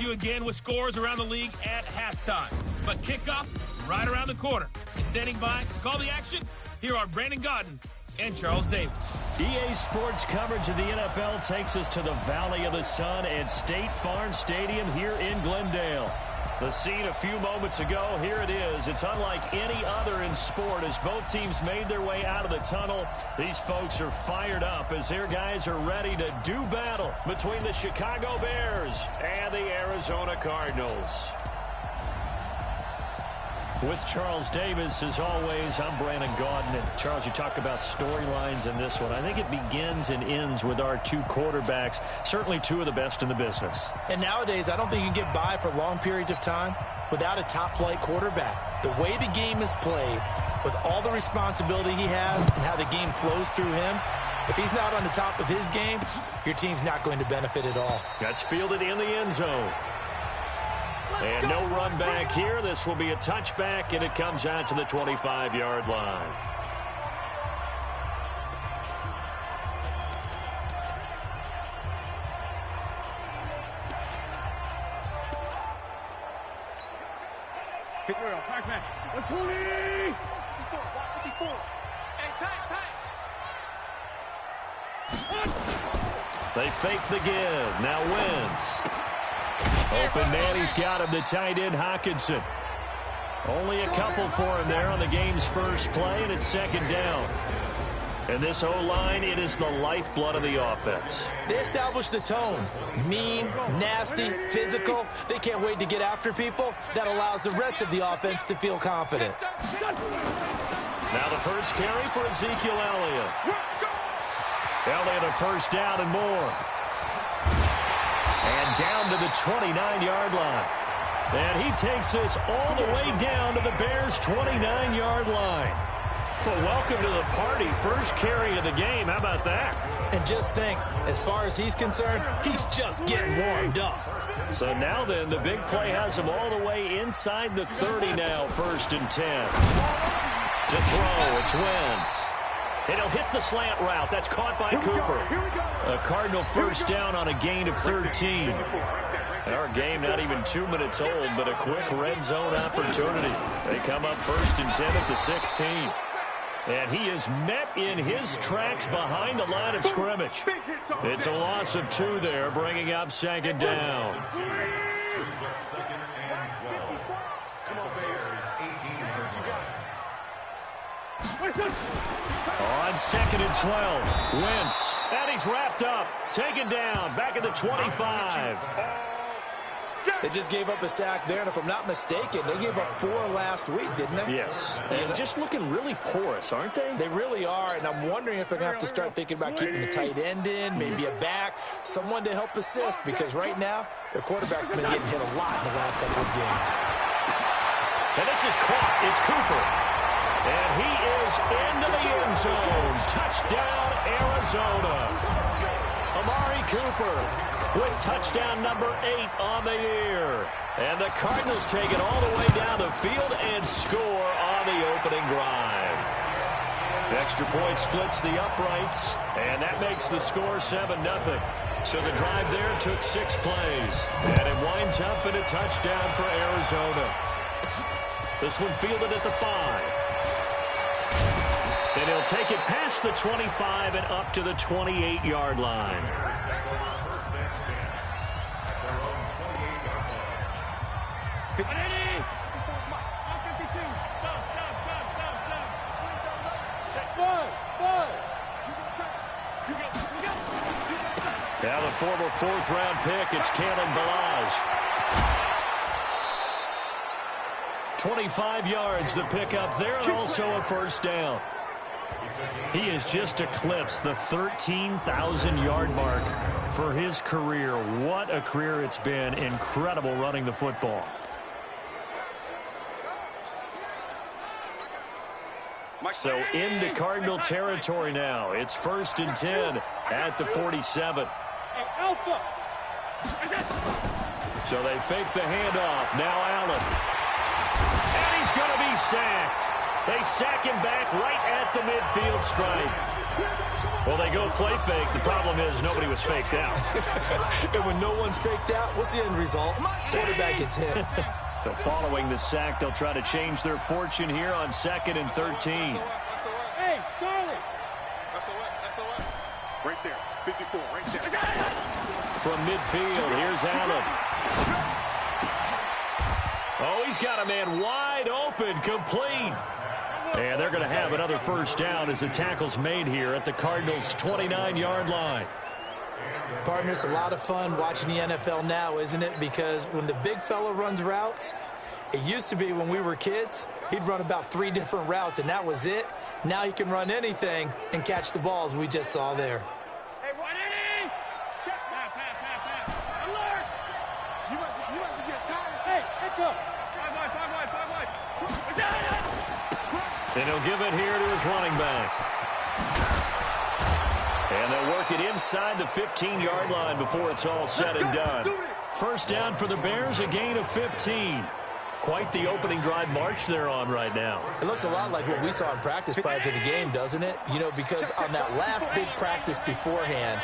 you again with scores around the league at halftime. But kickoff right around the corner. And standing by to call the action, here are Brandon Godden and Charles Davis. EA Sports coverage of the NFL takes us to the Valley of the Sun at State Farm Stadium here in Glendale. The scene a few moments ago, here it is. It's unlike any other in sport as both teams made their way out of the tunnel. These folks are fired up as their guys are ready to do battle between the Chicago Bears and the Arizona Cardinals. With Charles Davis, as always, I'm Brandon Gaudin. And Charles, you talk about storylines in this one. I think it begins and ends with our two quarterbacks, certainly two of the best in the business. And nowadays, I don't think you can get by for long periods of time without a top-flight quarterback. The way the game is played, with all the responsibility he has and how the game flows through him, if he's not on the top of his game, your team's not going to benefit at all. That's fielded in the end zone. And no run back here. This will be a touchback, and it comes out to the 25-yard line. They fake the give. Now Wentz. Open man, he's got him, the tight end, Hockenson. Only a couple for him there on the game's first play, and it's second down. And this O-line, it is the lifeblood of the offense. They establish the tone. Mean, nasty, physical. They can't wait to get after people. That allows the rest of the offense to feel confident. Now the first carry for Ezekiel Elliott. Elliott a first down and more. And down to the 29-yard line. And he takes this all the way down to the Bears' 29-yard line. Well, welcome to the party. First carry of the game. How about that? And just think, as far as he's concerned, he's just getting warmed up. So now then, the big play has him all the way inside the 30 now, 1st and 10. To throw, it's Wentz. And he'll hit the slant route. That's caught by Cooper. A Cardinal first down on a gain of 13. Our game not even 2 minutes old, but a quick red zone opportunity. They come up 1st and 10 at the 16. And he is met in his tracks behind the line of scrimmage. It's a loss of 2 there, bringing up 2nd down. On 2nd and 12, Wentz, and he's wrapped up, taken down, back at the 25. They just gave up a sack there, and if I'm not mistaken, they gave up 4 last week, didn't they? Yes, and just looking really porous, aren't they? They really are, and I'm wondering if they're going to have to start thinking about keeping the tight end in, maybe a back, someone to help assist, because right now, their quarterback's been getting hit a lot in the last couple of games. And this is caught. It's Cooper. And he is into the end zone. Touchdown, Arizona. Amari Cooper with touchdown number 8 on the year. And the Cardinals take it all the way down the field and score on the opening drive. Extra point splits the uprights, and that makes the score 7-0. So the drive there took 6 plays, and it winds up in a touchdown for Arizona. This one fielded at the 5. And he'll take it past the 25 and up to the 28-yard line. Now the former 4th-round pick, it's Kalen Ballage. 25 yards the pickup there, and also a first down. He has just eclipsed the 13,000-yard mark for his career. What a career it's been. Incredible running the football. So into Cardinal territory now. It's 1st and 10 at the 47. So they fake the handoff. Now Allen. And he's going to be sacked. They sack him back right at the midfield stripe. Well, they go play fake. The problem is nobody was faked out. And when no one's faked out, what's the end result? Quarterback gets hit. So following the sack, they'll try to change their fortune here on 2nd and 13. Hey, Charlie! SOS. Right there. 54, right there. From midfield, here's Allen. Oh, he's got a man wide open, complete. And they're going to have another first down as the tackle's made here at the Cardinals' 29-yard line. Partner, it's a lot of fun watching the NFL now, isn't it? Because when the big fella runs routes, it used to be when we were kids, he'd run about 3 different routes, and that was it. Now he can run anything and catch the balls we just saw there. Hey, run in! Check. Pass. Alert! You must be getting tired. Hey, let's go. 5 wide. And he'll give it here to his running back. And they'll work it inside the 15-yard line before it's all said and done. First down for the Bears, a gain of 15. Quite the opening drive march they're on right now. It looks a lot like what we saw in practice prior to the game, doesn't it? You know, because on that last big practice beforehand,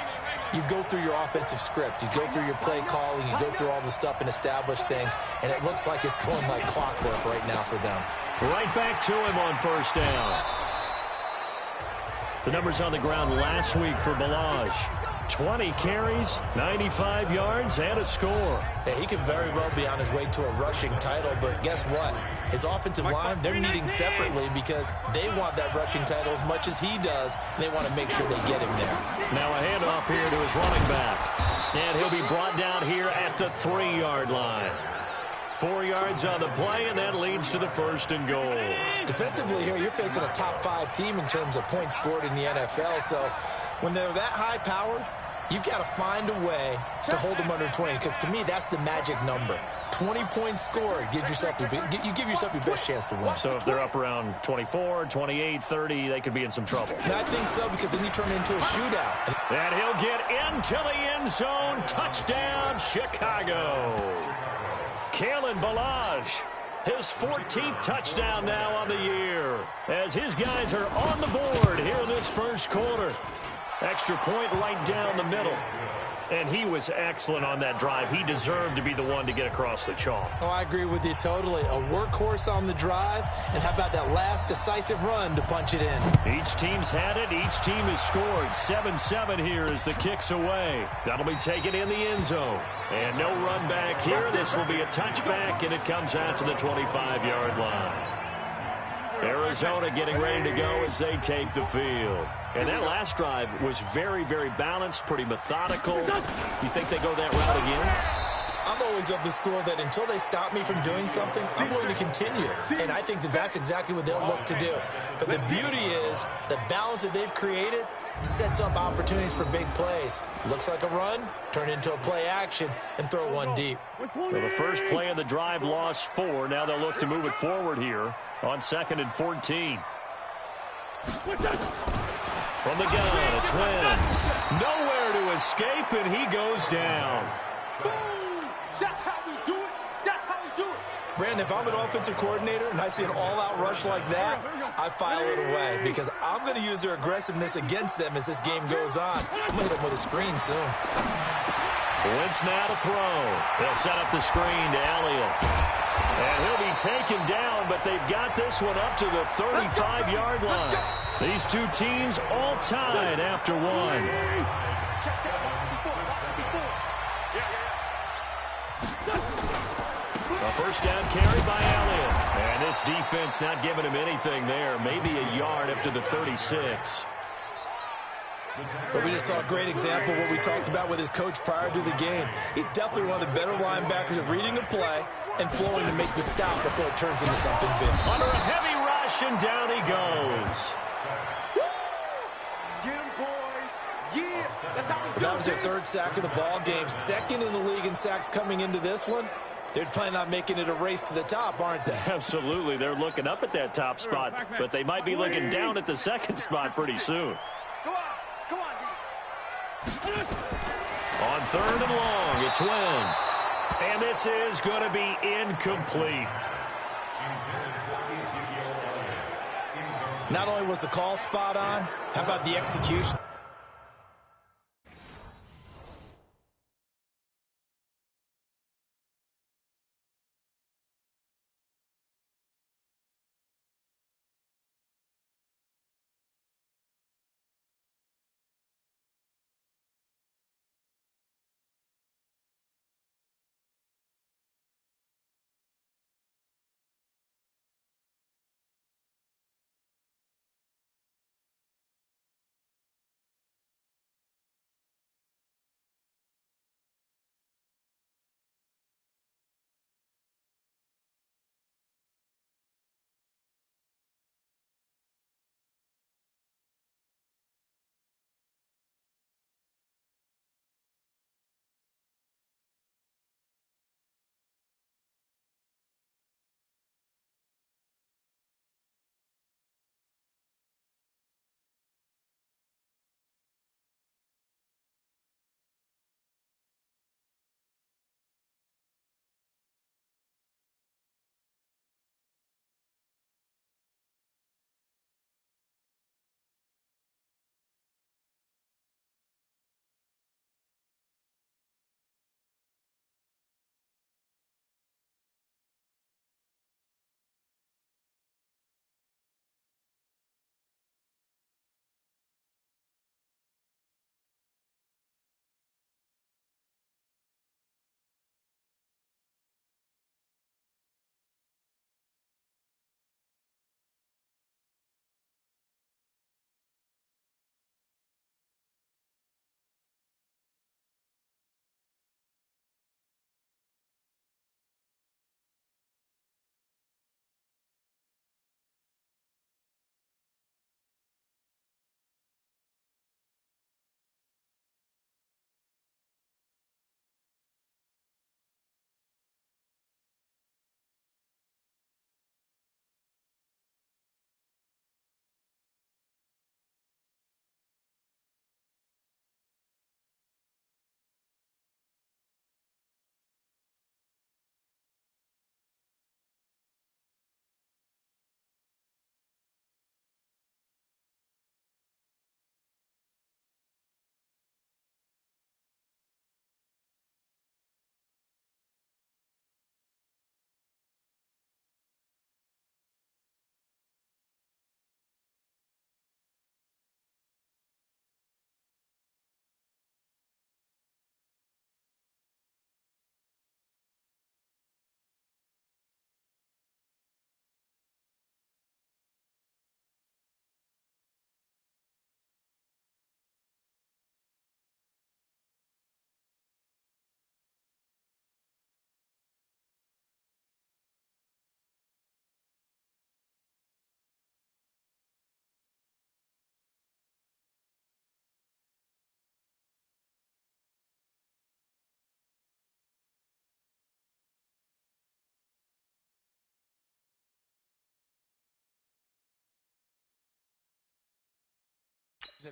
you go through your offensive script. You go through your play calling. You go through all the stuff and establish things. And it looks like it's going like clockwork right now for them. Right back to him on first down. The numbers on the ground last week for Balaj. 20 carries, 95 yards, and a score. Yeah, he could very well be on his way to a rushing title, but guess what? His offensive line, they're meeting separately because they want that rushing title as much as he does, and they want to make sure they get him there. Now a handoff here to his running back. And he'll be brought down here at the 3-yard line. 4 yards on the play, and that leads to the 1st and goal. Defensively here, you're facing a top 5 team in terms of points scored in the NFL, so when they're that high-powered, you've got to find a way to hold them under 20, because to me, that's the magic number. 20 points scored, you give yourself your best chance to win. So if they're up around 24, 28, 30, they could be in some trouble. And I think so, because then you turn it into a shootout. And he'll get into the end zone. Touchdown, Chicago. Kalen Balaj, his 14th touchdown now on the year, as his guys are on the board here in this first quarter. Extra point right down the middle. And he was excellent on that drive. He deserved to be the one to get across the chalk. Oh, I agree with you totally. A workhorse on the drive, and how about that last decisive run to punch it in? Each team's had it. Each team has scored. 7-7 here as the kick's away. That'll be taken in the end zone. And no run back here. This will be a touchback, and it comes out to the 25-yard line. Arizona getting ready to go as they take the field. And that last drive was very, very balanced, pretty methodical. You think they go that route again? I'm always of the school that until they stop me from doing something, I'm going to continue. And I think that that's exactly what they'll look to do. But the beauty is the balance that they've created sets up opportunities for big plays. Looks like a run, turn into a play action, and throw one deep. Well, the first play of the drive lost 4. Now they'll look to move it forward here on 2nd and 14. From the gun, it's Wentz. Nowhere to escape, and he goes down. That's how we do it. That's how we do it. Brandon, if I'm an offensive coordinator and I see an all-out rush like that, I file it away because I'm going to use their aggressiveness against them as this game goes on. I'm going to hit them with a screen soon. Wentz now to throw. They'll set up the screen to Elliott. And he'll be taken down, but they've got this one up to the 35-yard line. These two teams all tied after one. A first down carry by Elliott. And this defense not giving him anything there. Maybe a yard up to the 36. But we just saw a great example of what we talked about with his coach prior to the game. He's definitely one of the better linebackers at reading a play and flowing to make the stop before it turns into something big. Under a heavy rush, and down he goes. That was their 3rd sack of the ball game. 2nd in the league in sacks coming into this one. They're planning on making it a race to the top, aren't they? Absolutely. They're looking up at that top spot, but they might be looking down at the 2nd spot pretty soon. Come on, On 3rd and long, it's Wentz. And this is going to be incomplete. Not only was the call spot on, how about the execution?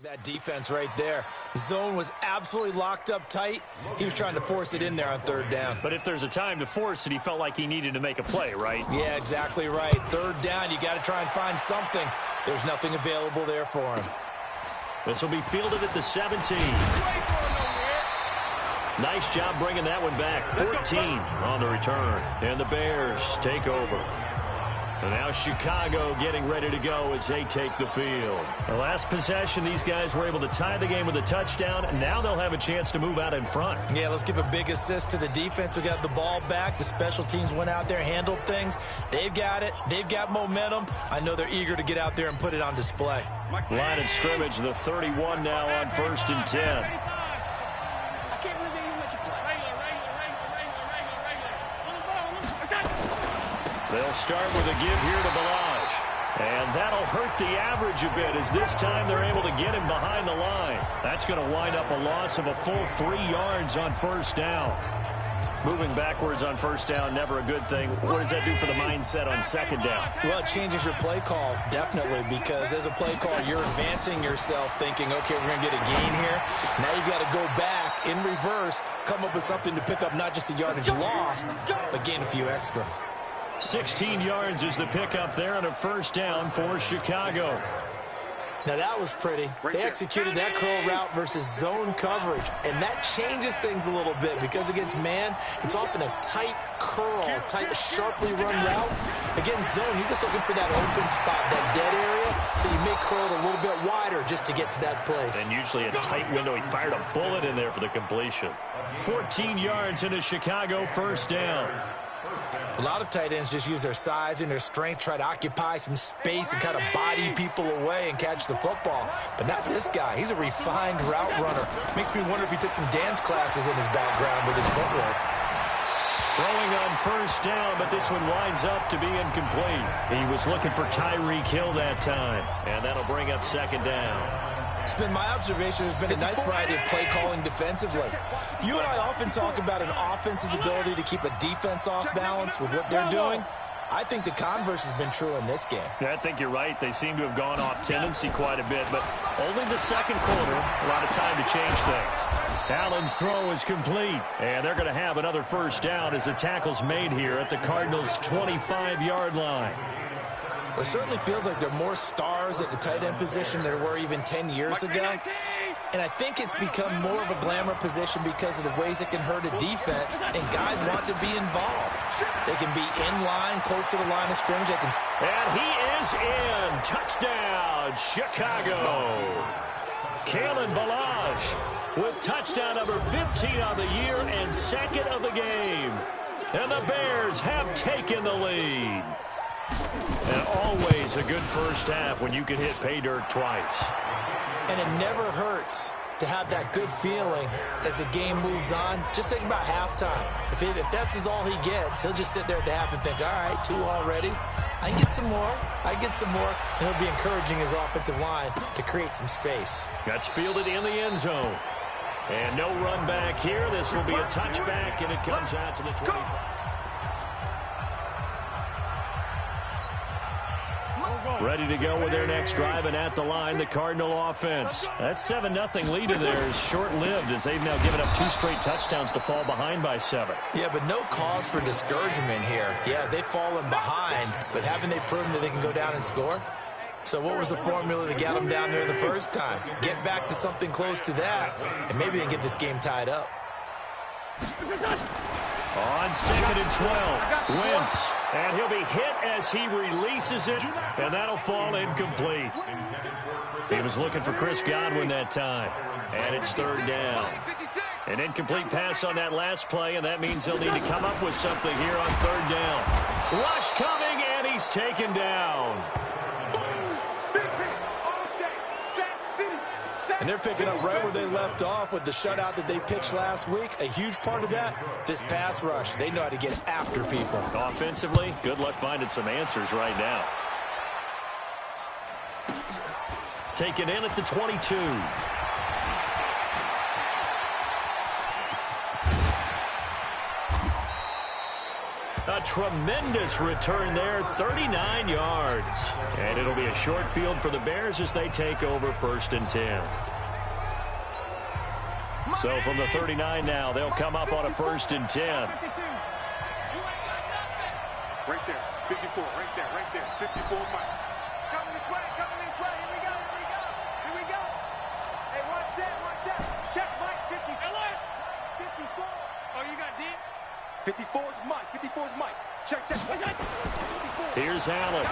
That defense right there. The zone was absolutely locked up tight. He was trying to force it in there on third down. But if there's a time to force it, he felt like he needed to make a play, right? Yeah, exactly right. Third down, you got to try and find something. There's nothing available there for him. This will be fielded at the 17. Nice job bringing that one back. 14 on the return. And the Bears take over. And now Chicago getting ready to go as they take the field. The last possession, these guys were able to tie the game with a touchdown, and now they'll have a chance to move out in front. Yeah, let's give a big assist to the defense who got the ball back. The special teams went out there, handled things. They've got it. They've got momentum. I know they're eager to get out there and put it on display. Line of scrimmage, the 31 now on 1st and 10. They'll start with a give here to Balaj. And that'll hurt the average a bit as this time they're able to get him behind the line. That's going to wind up a loss of a full 3 yards on 1st down. Moving backwards on 1st down, never a good thing. What does that do for the mindset on 2nd down? Well, it changes your play call, definitely, because as a play call, you're advancing yourself thinking, okay, we're going to get a gain here. Now you've got to go back in reverse, come up with something to pick up not just the yardage lost, but gain a few extra. 16 yards is the pickup there on a 1st down for Chicago. Now that was pretty. They executed that curl route versus zone coverage, and that changes things a little bit because against man, it's often a tight curl, a tight, sharply run route. Against zone, you're just looking for that open spot, that dead area, so you may curl it a little bit wider just to get to that place. And usually a tight window. He fired a bullet in there for the completion. 14 yards into Chicago, 1st down. A lot of tight ends just use their size and their strength, try to occupy some space and kind of body people away and catch the football. But not this guy. He's a refined route runner. Makes me wonder if he took some dance classes in his background with his footwork. Throwing on 1st down, but this one winds up to be incomplete. He was looking for Tyreek Hill that time, and that'll bring up 2nd down. It's been my observation there's been a nice variety of play calling defensively. You and I often talk about an offense's ability to keep a defense off balance with what they're doing. I think the converse has been true in this game. Yeah, I think you're right. They seem to have gone off tendency quite a bit, but only the 2nd quarter, a lot of time to change things. Allen's throw is complete, and they're going to have another 1st down as the tackle's made here at the Cardinals' 25-yard line. It certainly feels like there are more stars at the tight end position than there were even 10 years ago. And I think it's become more of a glamour position because of the ways it can hurt a defense, and guys want to be involved. They can be in line, close to the line of scrimmage. They can... And he is in. Touchdown, Chicago. Kalen Balaj with touchdown number 15 on the year and 2nd of the game. And the Bears have taken the lead. And always a good 1st half when you can hit pay dirt twice. And it never hurts to have that good feeling as the game moves on. Just think about halftime. If that's all he gets, he'll just sit there at the half and think, all right, 2 already. I can get some more. I can get some more. And he'll be encouraging his offensive line to create some space. That's fielded in the end zone. And no run back here. This will be a touchback, and it comes out to the 25. Ready to go with their next drive, and at the line, the Cardinal offense. That 7-0 lead in there is short-lived as they've now given up 2 straight touchdowns to fall behind by 7. Yeah, but no cause for discouragement here. Yeah, they've fallen behind, but haven't they proven that they can go down and score? So what was the formula that got them down there the first time? Get back to something close to that, and maybe they can get this game tied up. On 2nd and 12, Wentz. And he'll be hit as he releases it, and that'll fall incomplete. He was looking for Chris Godwin that time, and it's 3rd down. An incomplete pass on that last play, and that means they'll need to come up with something here on 3rd down. Rush coming, and he's taken down. And they're picking up right where they left off with the shutout that they pitched last week. A huge part of that, this pass rush. They know how to get after people. Offensively, good luck finding some answers right now. Taken in at the 22. A tremendous return there, 39 yards. And it'll be a short field for the Bears as they take over 1st and 10. So from the 39 now, they'll come up on a 1st and 10. Right there, 54, right there, 54, Mike. Coming this way, here we go. Hey, one set, check, Mike, 50. 54. Oh, you got D? 54 is Mike, check. What's that? 54. Here's Allen.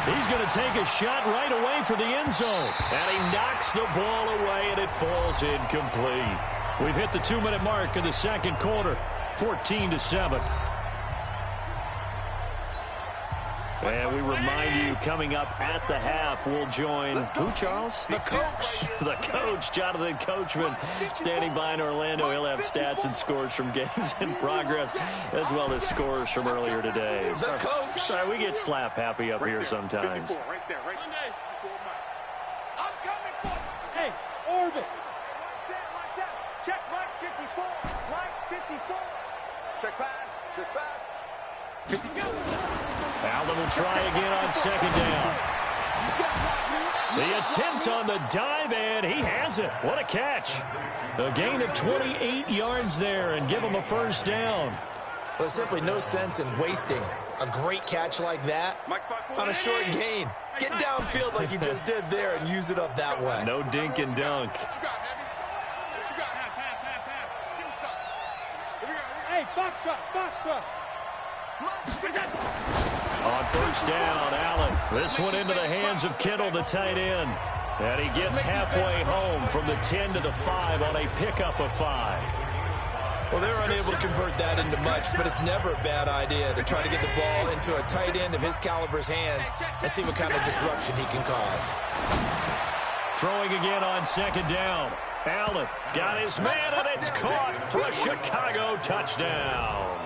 He's going to take a shot right away for the end zone. And he knocks the ball away, and it falls incomplete. We've hit the 2-minute mark in the second quarter, 14-7. And we remind you, coming up at the half, we'll join, who, Charles? The coach. The coach, Jonathan Coachman, standing by in Orlando. He'll have stats and scores from games in progress, as well as scores from earlier today. The coach. Sorry, we get slap happy up here sometimes. 54, right there. I'm coming for you. Hey, orbit. One set. Check, Mike, 54. Mike, 54. Check pass. 52. Allen will try again on 2nd down. The attempt on the dive, and he has it. What a catch. A gain of 28 yards there, and give him a 1st down. Well, there's simply no sense in wasting a great catch like that on a short gain. Get downfield like you just did there and use it up that way. No dink and dunk. What you got, Heavy? What you got? Half. Give me something. Here we go. Hey, Foxtrot. On 1st down, Allen. This one into the hands of Kittle, the tight end. And he gets halfway home from the 10 to the 5 on a pickup of 5. Well, they're unable to convert that into much, but it's never a bad idea to try to get the ball into a tight end of his caliber's hands and see what kind of disruption he can cause. Throwing again on 2nd down. Allen got his man, and it's caught for a Chicago touchdown.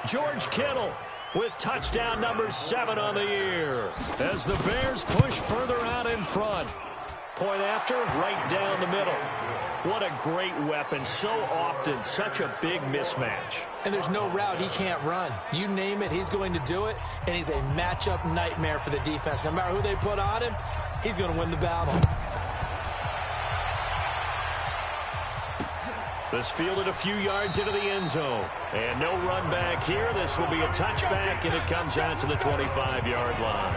George Kittle with touchdown number 7 on the year as the Bears push further out in front. Point after, right down the middle. What a great weapon. So often, such a big mismatch. And there's no route he can't run. You name it, he's going to do it, and he's a matchup nightmare for the defense. No matter who they put on him, he's going to win the battle. This fielded a few yards into the end zone. And no run back here. This will be a touchback, and it comes out to the 25-yard line.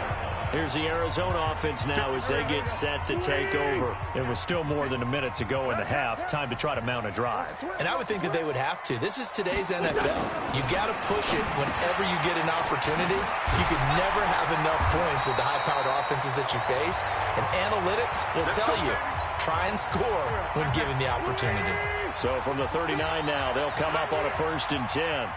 Here's the Arizona offense now as they get set to take over. It was still more than a minute to go in the half. Time to try to mount a drive. And I would think that they would have to. This is today's NFL. You got to push it whenever you get an opportunity. You could never have enough points with the high-powered offenses that you face. And analytics will tell you, try and score when given the opportunity. So from the 39 now, they'll come up on a 1st and 10.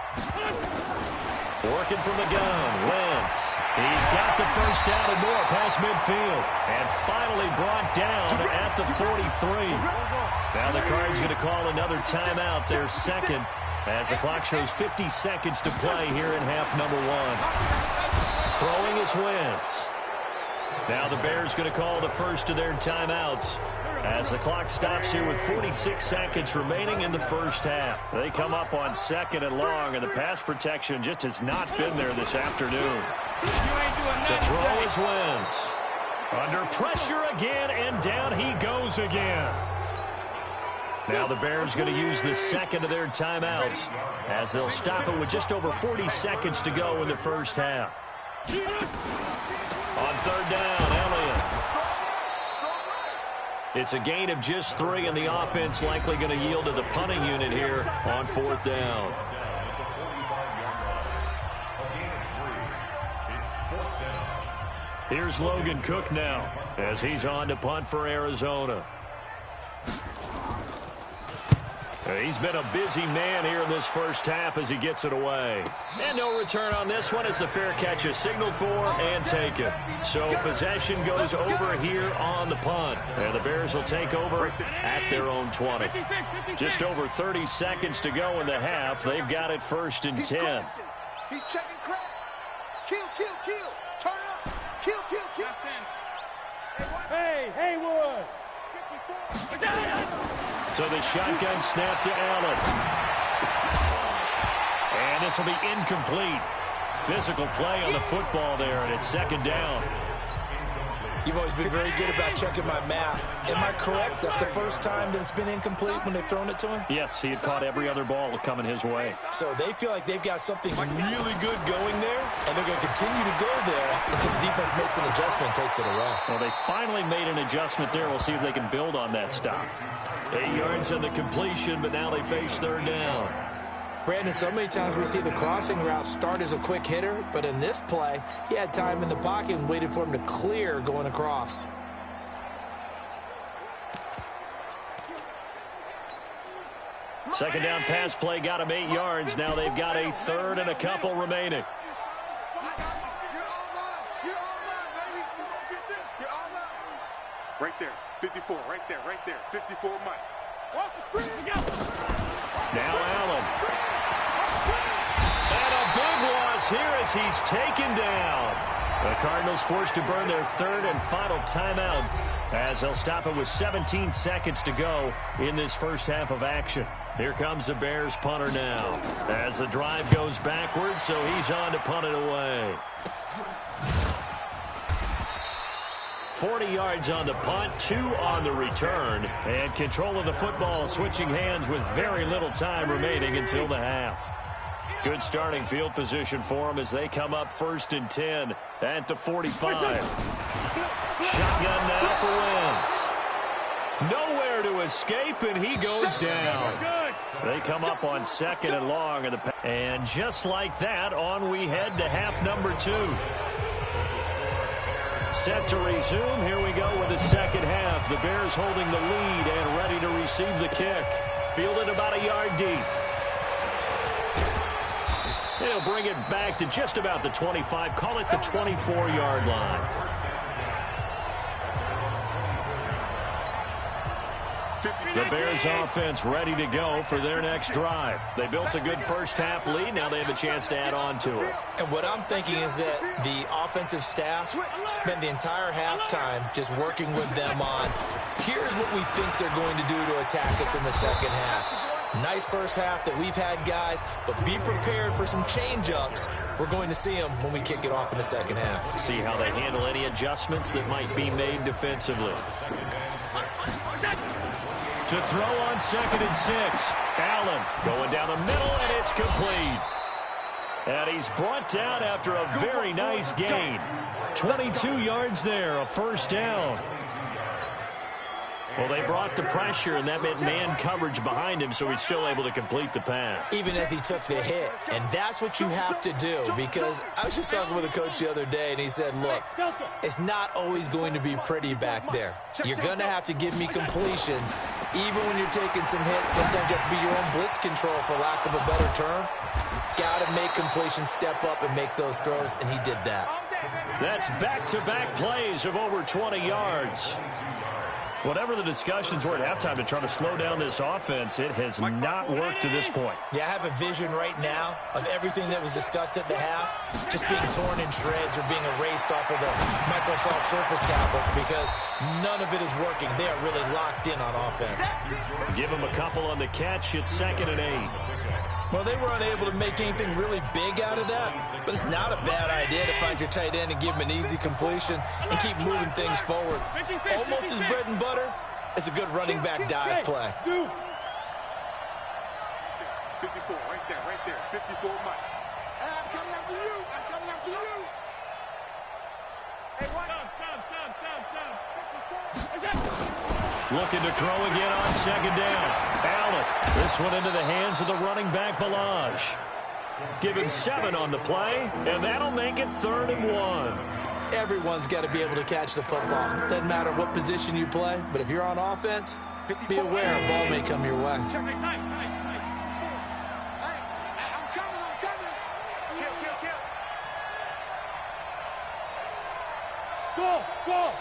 Working from the gun, Wentz. He's got the 1st down and more past midfield. And finally brought down at the 43. Now the Cards going to call another timeout, their 2nd, as the clock shows 50 seconds to play here in half number 1. Throwing is Wentz. Now the Bears going to call the first of their timeouts as the clock stops here with 46 seconds remaining in the first half. They come up on 2nd and long, and the pass protection just has not been there this afternoon. To throw is Wentz. Under pressure again, and down he goes again. Now the Bears going to use the 2nd of their timeouts as they'll stop it with just over 40 seconds to go in the first half. On 3rd down, Elliott. It's a gain of just 3, and the offense likely going to yield to the punting unit here on 4th down. Here's Logan Cook now as he's on to punt for Arizona. He's been a busy man here in this first half as he gets it away. And no return on this one as the fair catch is signaled for and taken. So possession goes over here on the punt. And the Bears will take over at their own 20. Just over 30 seconds to go in the half. They've got it 1st and 10. He's checking Craig. Kill. Turn it up. Kill. Hey, Haywood. 54. So the shotgun snap to Allen. And And this will be incomplete. Physical play on the football there, and it's second down. You've always been very good about checking my math. Am I correct? That's the first time that it's been incomplete when they've thrown it to him? Yes, he had caught every other ball coming his way. So they feel like they've got something really good going there, and they're going to continue to go there until the defense makes an adjustment and takes it away. Well, they finally made an adjustment there. We'll see if they can build on that stop. 8 yards on the completion, but now they face third down. Brandon, so many times we see the crossing route start as a quick hitter, but in this play, he had time in the pocket and waited for him to clear going across. Second down pass play got him 8 yards. Now they've got a third and a couple remaining. Right there, 54, right there, 54, Mike. Watch the screen, go! Now Allen. And a big loss here as he's taken down. The Cardinals forced to burn their third and final timeout as they'll stop it with 17 seconds to go in this first half of action. Here comes the Bears punter now as the drive goes backwards, so he's on to punt it away. 40 yards on the punt, 2 on the return, and control of the football switching hands with very little time remaining until the half. Good starting field position for them as they come up first and 10 at the 45. Shotgun now for Wentz. Nowhere to escape, and he goes down. They come up on second and long, and just like that, on we head to half number 2. Set to resume. Here we go with the second half. The Bears holding the lead and ready to receive the kick. Fielded about a yard deep. He'll bring it back to just about the 25. Call it the 24-yard line. The Bears offense ready to go for their next drive. They built a good first half lead. Now they have a chance to add on to it. And what I'm thinking is that the offensive staff spent the entire halftime just working with them on, here's what we think they're going to do to attack us in the second half. Nice first half that we've had, guys, but be prepared for some change-ups. We're going to see them when we kick it off in the second half. See how they handle any adjustments that might be made defensively. To throw on second and 6. Allen going down the middle, and it's complete. And he's brought down after a very nice gain. 22 yards there, a first down. Well, they brought the pressure, and that meant man coverage behind him, so he's still able to complete the pass. Even as he took the hit, and that's what you have to do, because I was just talking with a coach the other day, and he said, look, it's not always going to be pretty back there. You're going to have to give me completions. Even when you're taking some hits, sometimes you have to be your own blitz control, for lack of a better term. Got to make completions, step up, and make those throws, and he did that. That's back-to-back plays of over 20 yards. Whatever the discussions were at halftime to try to slow down this offense, it has not worked to this point. Yeah, I have a vision right now of everything that was discussed at the half just being torn in shreds or being erased off of the Microsoft Surface tablets because none of it is working. They are really locked in on offense. Give them a couple on the catch. It's 2nd and 8. Well, they were unable to make anything really big out of that, but it's not a bad idea to find your tight end and give him an easy completion and keep moving things forward. Almost his bread and butter. It's a good running back dive play. 54, right there, 54, Mike. Hey, I'm coming after you. Hey, what? Looking to throw again on second down. Allen, this one into the hands of the running back, Balaj. Give him 7 on the play, and that'll make it 3rd and 1. Everyone's got to be able to catch the football. Doesn't matter what position you play, but if you're on offense, be aware a ball may come your way. Hey, I'm coming. Kill. Go.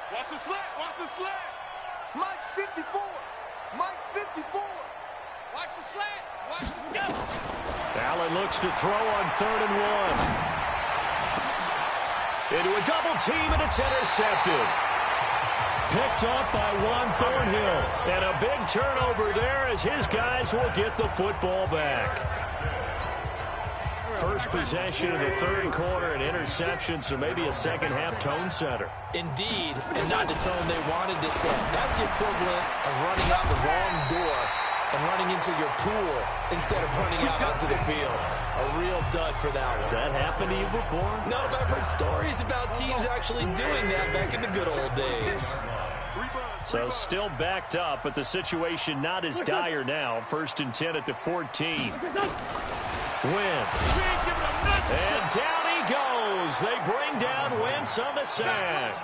Watch the slant. Mike 54. Watch the slants. Go. Allen looks to throw on 3rd and 1. Into a double team, and it's intercepted. Picked off by Juan Thornhill. And a big turnover there as his guys will get the football back. First possession of the third quarter, an interception, so maybe a second-half tone setter. Indeed, and not the tone they wanted to set. That's the equivalent of running out the wrong door and running into your pool instead of running out onto the field. A real dud for that one. Has that happened to you before? No, but I've heard stories about teams actually doing that back in the good old days. So still backed up, but the situation not as dire now. 1st and 10 at the 14. Wentz. And down he goes. They bring down Wentz on the sack.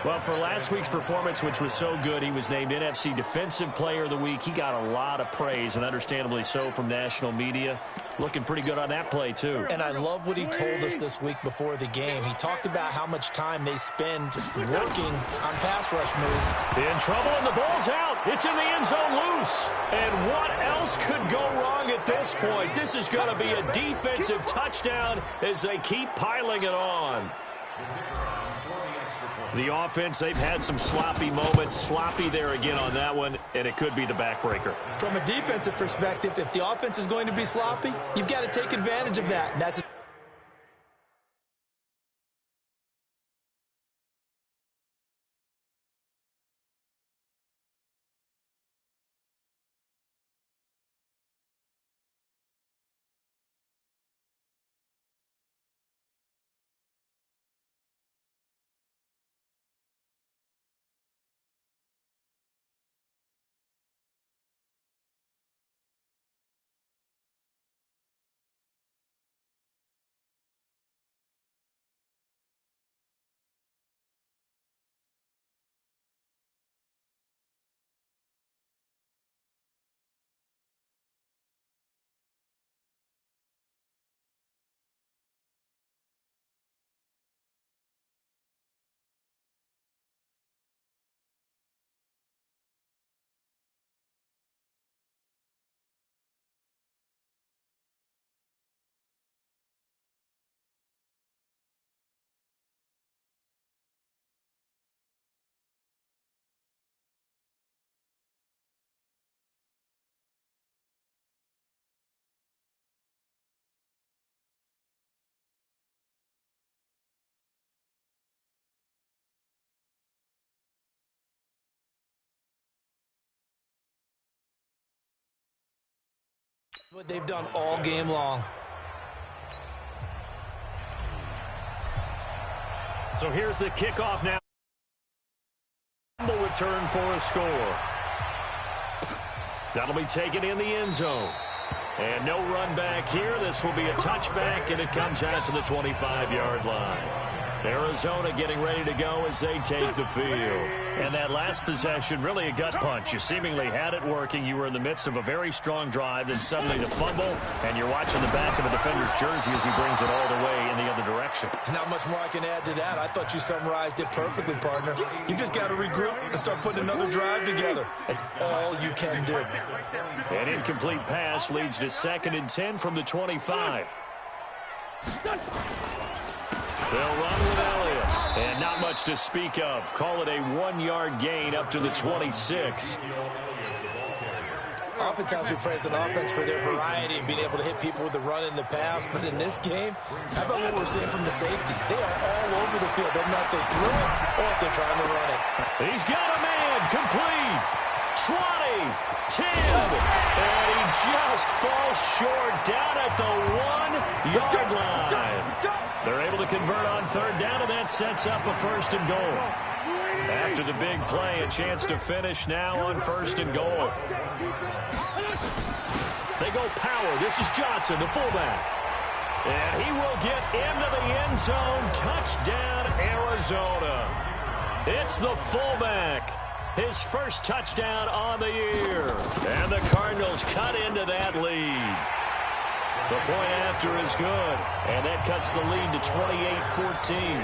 Well, for last week's performance, which was so good, he was named NFC Defensive Player of the Week. He got a lot of praise, and understandably so, from national media. Looking pretty good on that play, too. And I love what he told us this week before the game. He talked about how much time they spend working on pass rush moves. In trouble, and the ball's out. It's in the end zone loose. And what else could go wrong at this point? This is going to be a defensive touchdown as they keep piling it on. The offense, they've had some sloppy moments. Sloppy there again on that one, and it could be the backbreaker. From a defensive perspective, if the offense is going to be sloppy, you've got to take advantage of that. And that's what they've done all game long. So here's the kickoff now. Return for a score. That'll be taken in the end zone. And no run back here. This will be a touchback, and it comes out to the 25-yard line. Arizona getting ready to go as they take the field. And that last possession, really a gut punch. You seemingly had it working. You were in the midst of a very strong drive, then suddenly the fumble, and you're watching the back of the defender's jersey as he brings it all the way in the other direction. There's not much more I can add to that. I thought you summarized it perfectly, partner. You just got to regroup and start putting another drive together. That's all you can do. An incomplete pass leads to 2nd and 10 from the 25. They'll run with Elliott. And not much to speak of. Call it a 1-yard gain up to the 26. Oftentimes we praise an offense for their variety and being able to hit people with the run and the pass. But in this game, how about what we're seeing from the safeties? They are all over the field. They don't know if they threw it or if they're trying to run it. He's got a man. Complete. 20. 10. And he just falls short down at the 1-yard line. They're able to convert on 3rd down, and that sets up a 1st and goal. After the big play, a chance to finish now on 1st and goal. They go power. This is Johnson, the fullback. And he will get into the end zone. Touchdown, Arizona. It's the fullback. His first touchdown on the year. And the Cardinals cut into that lead. The point after is good, and that cuts the lead to 28-14.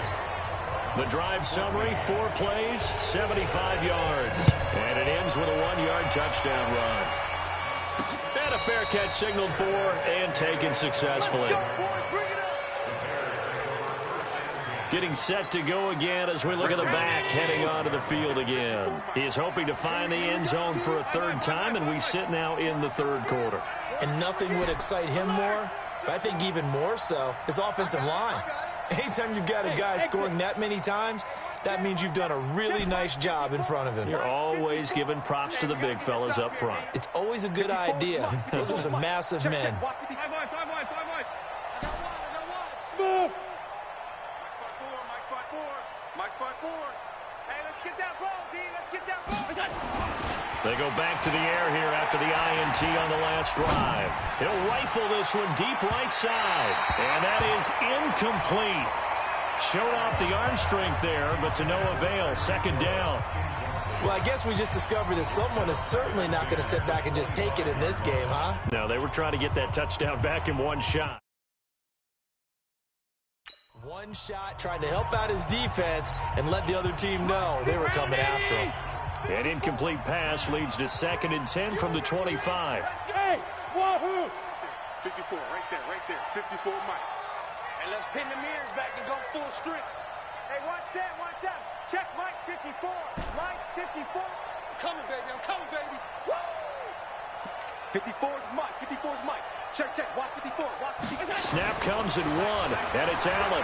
The drive summary, 4 plays, 75 yards. And it ends with a 1-yard touchdown run. And a fair catch signaled for and taken successfully. Getting set to go again as we look at the back heading onto the field again. He's hoping to find the end zone for a third time, and we sit now in the third quarter. And nothing would excite him more, but I think even more so, his offensive line. Anytime you've got a guy scoring that many times, that means you've done a really nice job in front of him. You're always giving props to the big fellas up front. It's always a good idea. Those are some massive men. Move! Mike spot forward. Hey, let's get that ball, D. Let's get that ball. They go back to the air here after the INT on the last drive. He'll rifle this one deep right side. And that is incomplete. Showed off the arm strength there, but to no avail. Second down. Well, I guess we just discovered that someone is certainly not going to sit back and just take it in this game, huh? No, they were trying to get that touchdown back in one shot. One shot, trying to help out his defense and let the other team know they were coming after him. An incomplete pass leads to 2nd and 10 from the 25. Hey, wahoo! 54, right there. 54, Mike. And let's pin the mirrors back and go full strength. Hey, watch that. Check Mike 54. Mike 54. I'm coming, baby. Woo! 54 is Mike. Check. Watch 54. Snap comes at 1, and it's Allen.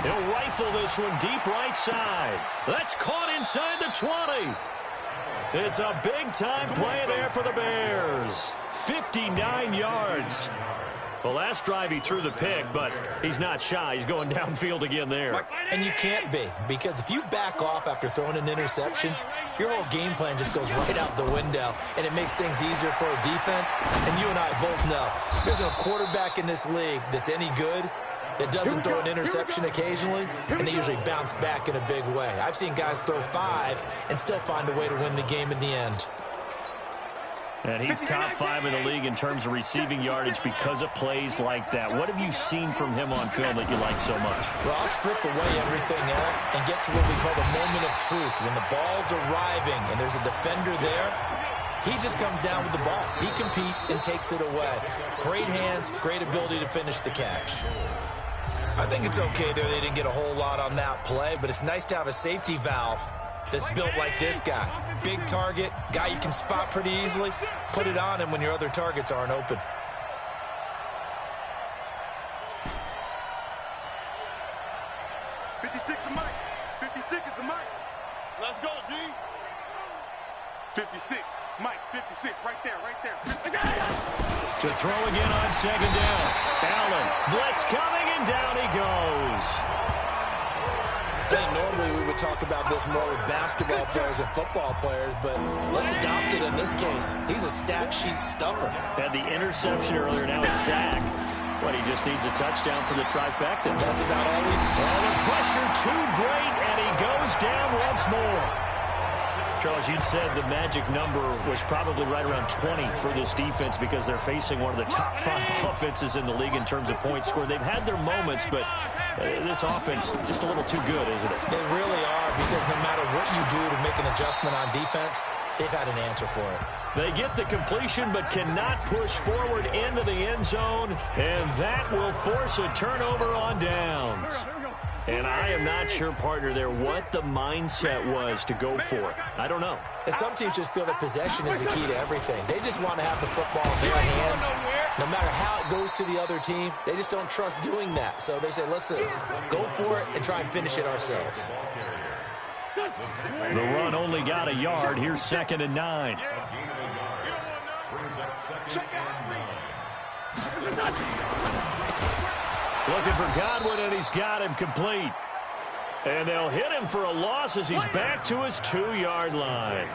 He'll rifle this one deep right side. That's caught inside the 20. It's a big-time play there for the Bears. 59 yards. The last drive he threw the pick, but he's not shy. He's going downfield again there. And you can't be, because if you back off after throwing an interception, your whole game plan just goes right out the window, and it makes things easier for a defense. And you and I both know there's a quarterback in this league that's any good that doesn't throw an interception occasionally, and they usually bounce back in a big way. I've seen guys throw 5 and still find a way to win the game in the end. And he's top 5 in the league in terms of receiving yardage because of plays like that. What have you seen from him on film that you like so much? Well, I'll strip away everything else and get to what we call the moment of truth. When the ball's arriving and there's a defender there, he just comes down with the ball. He competes and takes it away. Great hands, great ability to finish the catch. I think it's okay there. They didn't get a whole lot on that play, but it's nice to have a safety valve that's built like this guy. Big target, guy you can spot pretty easily. Put it on him when your other targets aren't open. Let's go, D. 56. Mike, 56. Right there. To throw again on 2nd down. Allen, blitz coming, and down he goes. I think normally we would talk about this more with basketball players and football players, but let's adopt it in this case. He's a stat sheet stuffer. Had the interception earlier, now a sack. But he just needs a touchdown for the trifecta. That's about all we need. Oh, the pressure too great, and he goes down once more. Charles, you'd said the magic number was probably right around 20 for this defense because they're facing one of the top 5 offenses in the league in terms of points scored. They've had their moments, but this offense just a little too good, isn't it? They really are, because no matter what you do to make an adjustment on defense, they've had an answer for it. They get the completion but cannot push forward into the end zone, and that will force a turnover on downs. And I am not sure, partner, there what the mindset was to go for it. I don't know. And some teams just feel that possession is the key to everything. They just want to have the football in their hands. No matter how it goes to the other team, they just don't trust doing that. So they say, listen, go for it and try and finish it ourselves. The run only got a yard. Here's 2nd and 9. Looking for Godwin, and he's got him complete. And they'll hit him for a loss as he's back to his 2-yard line.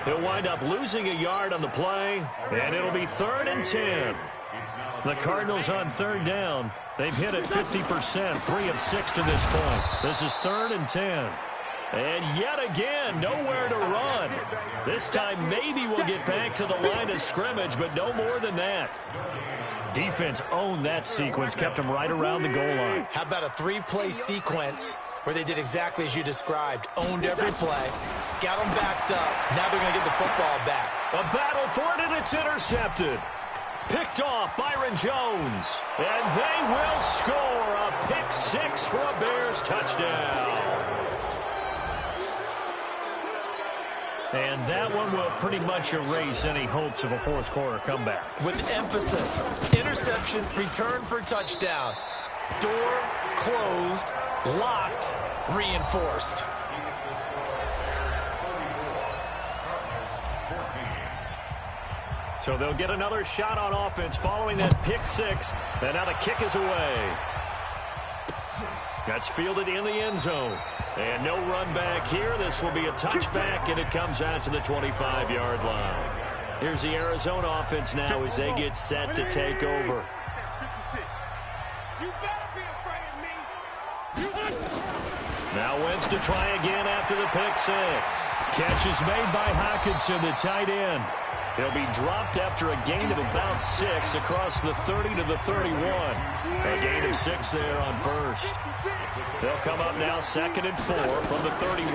He'll wind up losing a yard on the play, and it'll be 3rd and 10. The Cardinals on 3rd down. They've hit it 50%, 3 of 6 to this point. This is 3rd and 10. And yet again, nowhere to run. This time maybe we'll get back to the line of scrimmage, but no more than that. Defense owned that sequence, kept them right around the goal line. How about a 3-play sequence where they did exactly as you described, owned every play, got them backed up, now they're going to get the football back. A battle for it, and it's intercepted. Picked off Byron Jones. And they will score a pick six for a Bears touchdown. And that one will pretty much erase any hopes of a fourth quarter comeback. With emphasis, interception, return for touchdown. Door closed, locked, reinforced. So they'll get another shot on offense following that pick six. And now the kick is away. That's fielded in the end zone. And no run back here. This will be a touchback, and it comes out to the 25-yard line. Here's the Arizona offense now as they get set to take over. Now Wentz to try again after the pick six. Catch is made by Hockenson, the tight end. He'll be dropped after a gain of about 6 across the 30 to the 31. A gain of 6 there on first. They'll come up now 2nd and 4 from the 31.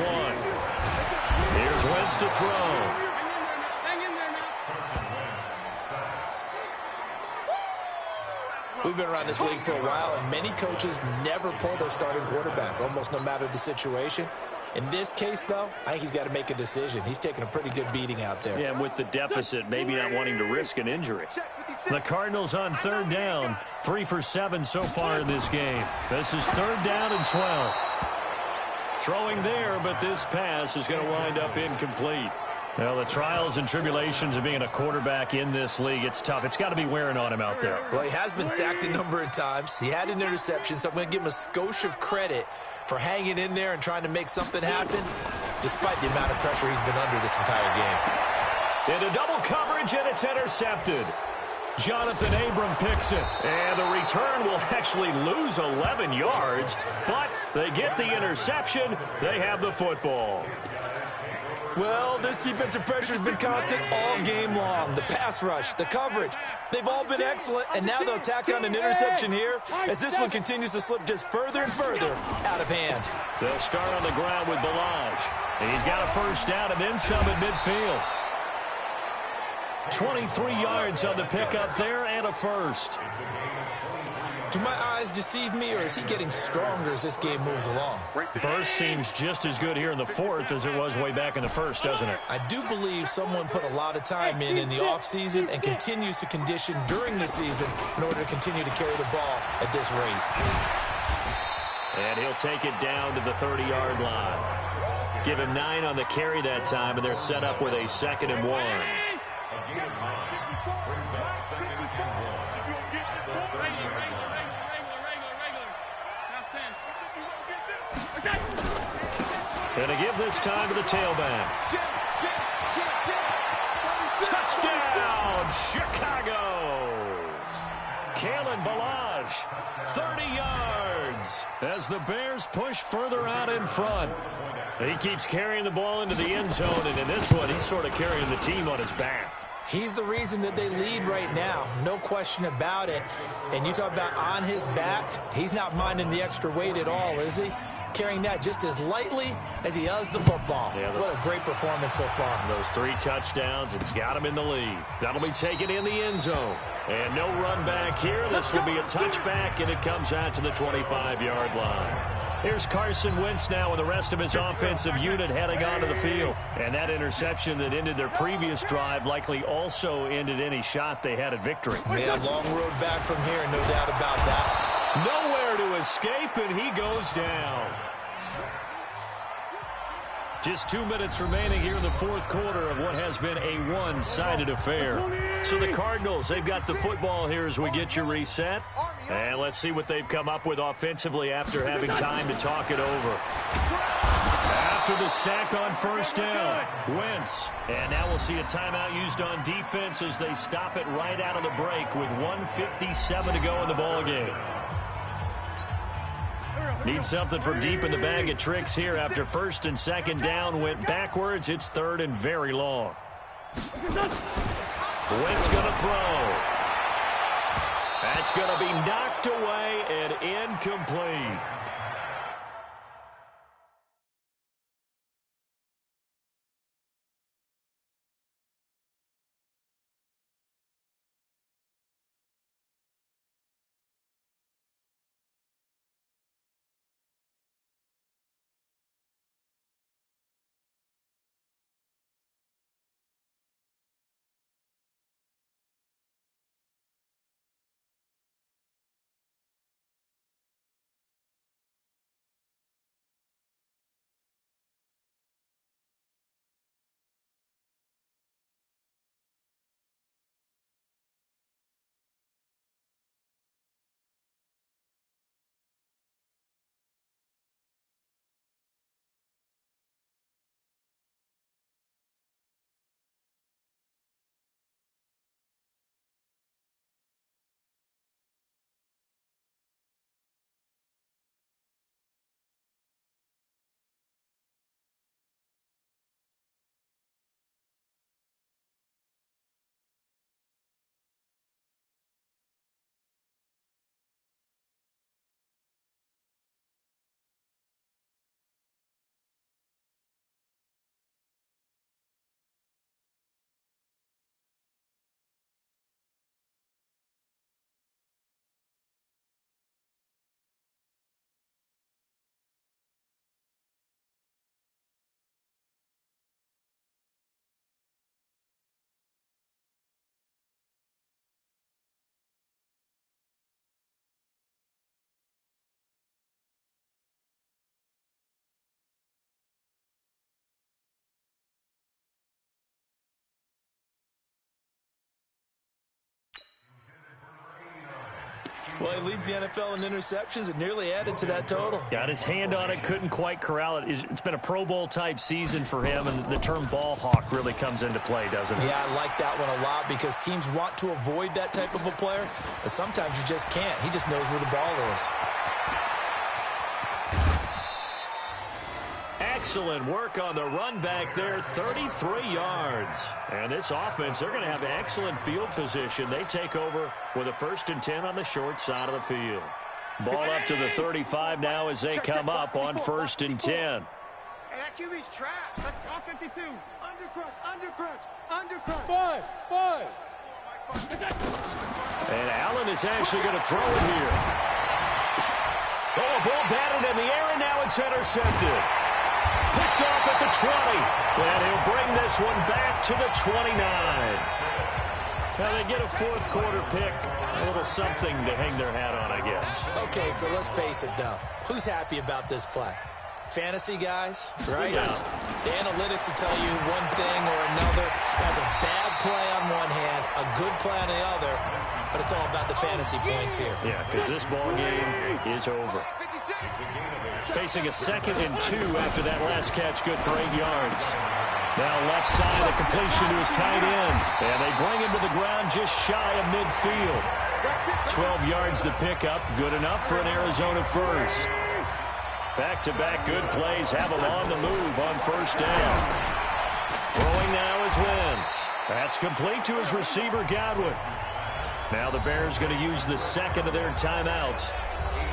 Here's Wentz to throw. We've been around this league for a while, and many coaches never pull their starting quarterback, almost no matter the situation. In this case, though, I think he's got to make a decision. He's taking a pretty good beating out there. Yeah, and with the deficit, maybe not wanting to risk an injury. The Cardinals on 3rd down, 3 for 7 so far in this game. This is 3rd down and 12. Throwing there, but this pass is going to wind up incomplete. Well, the trials and tribulations of being a quarterback in this league, it's tough. It's got to be wearing on him out there. Well, he has been sacked a number of times. He had an interception, so I'm going to give him a skosh of credit for hanging in there and trying to make something happen, despite the amount of pressure he's been under this entire game. Into double coverage, and it's intercepted. Jonathan Abram picks it. And the return will actually lose 11 yards, but they get the interception. They have the football. Well, this defensive pressure has been constant all game long. The pass rush, the coverage, they've all been excellent, and now they'll tack on an interception here as this one continues to slip just further and further out of hand. They'll start on the ground with Balaj. And he's got a first down and then some at midfield. 23 yards on the pickup there and a first. Do my eyes deceive me, or is he getting stronger as this game moves along? Burst seems just as good here in the 4th as it was way back in the 1st, doesn't it? I do believe someone put a lot of time in the offseason and continues to condition during the season in order to continue to carry the ball at this rate. And he'll take it down to the 30-yard line. Give him 9 on the carry that time, and they're set up with a 2nd and 1. And to give this time to the tailback. Touchdown, Chicago! Kalen Balaj, 30 yards as the Bears push further out in front. He keeps carrying the ball into the end zone, and in this one, he's sort of carrying the team on his back. He's the reason that they lead right now, no question about it. And you talk about on his back, he's not minding the extra weight at all, is he? Carrying that just as lightly as he does the football. Yeah, what a great performance so far. Those 3 touchdowns, it's got him in the lead. That'll be taken in the end zone. And no run back here. This will be a touchback, and it comes out to the 25-yard line. Here's Carson Wentz now with the rest of his offensive unit heading onto the field. And that interception that ended their previous drive likely also ended any shot they had at victory. Yeah, long road back from here, no doubt about that. Nowhere to escape, and he goes down. Just 2 minutes remaining here in the 4th quarter of what has been a one-sided affair. So the Cardinals, they've got the football here as we get you reset. And let's see what they've come up with offensively after having time to talk it over. After the sack on first down, Wentz. And now we'll see a timeout used on defense as they stop it right out of the break with 1:57 to go in the ballgame. Need something from deep in the bag of tricks here after 1st and 2nd down went backwards. It's 3rd and very long. Wentz going to throw. That's going to be knocked away and incomplete. Well, he leads the NFL in interceptions and nearly added to that total. Got his hand on it, couldn't quite corral it. It's been a Pro Bowl-type season for him, and the term ball hawk really comes into play, doesn't it? Yeah, I like that one a lot because teams want to avoid that type of a player, but sometimes you just can't. He just knows where the ball is. Excellent work on the run back there, 33 yards. And this offense, they're going to have excellent field position. They take over with a 1st and 10 on the short side of the field. Ball up to the 35 now as they come up on 1st and 10. Hey, that QB's trash. Let's go 52. Undercrunch. Five. And Allen is actually going to throw it here. Oh, a ball batted in the air, and now it's intercepted. Picked off at the 20, and he'll bring this one back to the 29. Now they get a 4th quarter pick, a little something to hang their hat on, I guess. Okay, so let's face it, though. Who's happy about this play? Fantasy guys, right? Yeah. The analytics will tell you one thing or another. Has a bad play on one hand, a good play on the other, but it's all about the fantasy points here. Yeah, because this ball game is over. Facing a 2nd and 2 after that last catch, good for 8 yards. Now left side, a completion to his tight end. And they bring him to the ground just shy of midfield. 12 yards to pick up, good enough for an Arizona first. Back-to-back good plays have him on the move on 1st down. Throwing now is Wentz. That's complete to his receiver, Godwin. Now the Bears going to use the 2nd of their timeouts.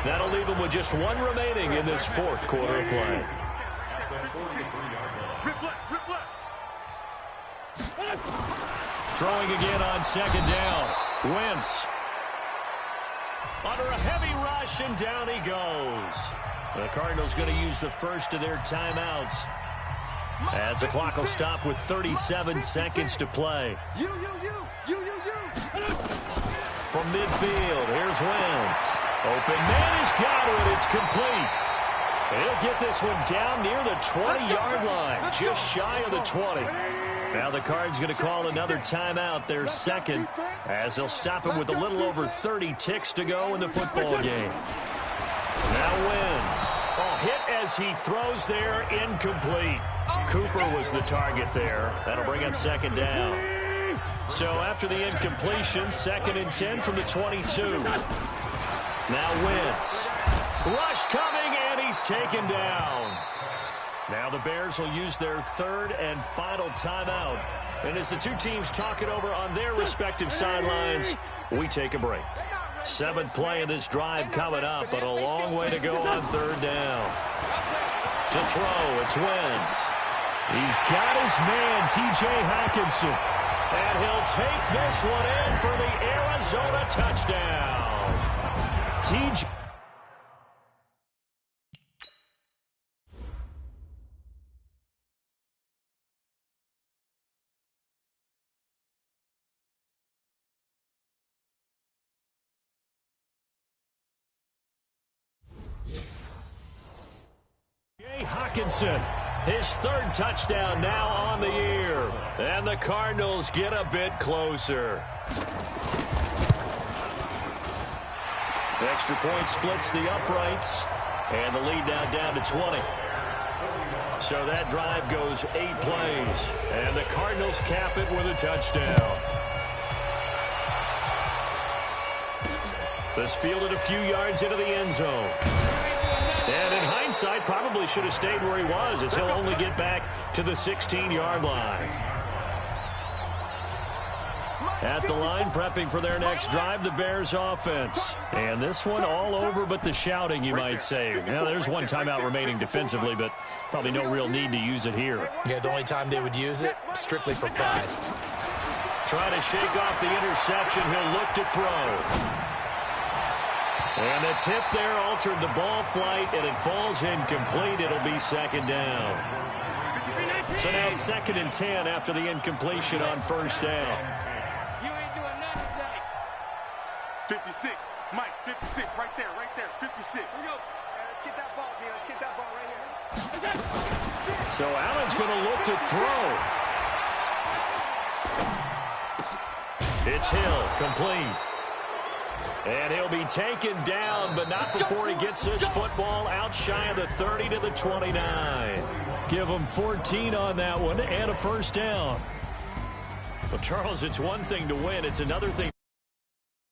That'll leave them with just 1 remaining in this 4th quarter of play. Throwing again on 2nd down. Wentz. Under a heavy rush, and down he goes. The Cardinals going to use the 1st of their timeouts as the clock will stop with 37 seconds to play. From midfield, here's Wentz. Open man is Godwin. It's complete. He'll get this one down near the 20-yard line, just shy of the 20. Now the Cards going to call another timeout, their 2nd, as they'll stop him with a little over 30 ticks to go in the football game. Now Wentz. Oh, hit as he throws there, incomplete. Cooper was the target there. That'll bring up 2nd down. So after the incompletion, 2nd and 10 from the 22. Now Wentz. Rush coming, and he's taken down. Now the Bears will use their 3rd and final timeout. And as the two teams talk it over on their respective sidelines, we take a break. 7th play of this drive coming up, but a long way to go on 3rd down. To throw, it's Wentz. He's got his man, T.J. Hockenson. And he'll take this one in for the Arizona touchdown. T.J. Hockenson, his 3rd touchdown now on the year. And the Cardinals get a bit closer. The extra point splits the uprights, and the lead now down to 20. So that drive goes 8 plays, and the Cardinals cap it with a touchdown. This fielded a few yards into the end zone. And in hindsight, probably should have stayed where he was, as he'll only get back to the 16-yard line. At the line, prepping for their next drive, the Bears offense. And this one all over but the shouting, you might say. Now, there's one timeout remaining defensively, but probably no real need to use it here. Yeah, the only time they would use it, strictly for pride. Trying to shake off the interception, he'll look to throw. And the tip there altered the ball flight, and it falls incomplete. It'll be 2nd down. So now 2nd and 10 after the incompletion on 1st down. You ain't doing nothing today. 56. Mike, 56. Right there. 56. Here we go. Let's get that ball, man. Let's get that ball right here. So Allen's going to look to throw. It's Hill, complete. And he'll be taken down, but not before he gets this football out shy of the 30 to the 29. Give him 14 on that one and a first down. Well, Charles, it's one thing to win. It's another thing.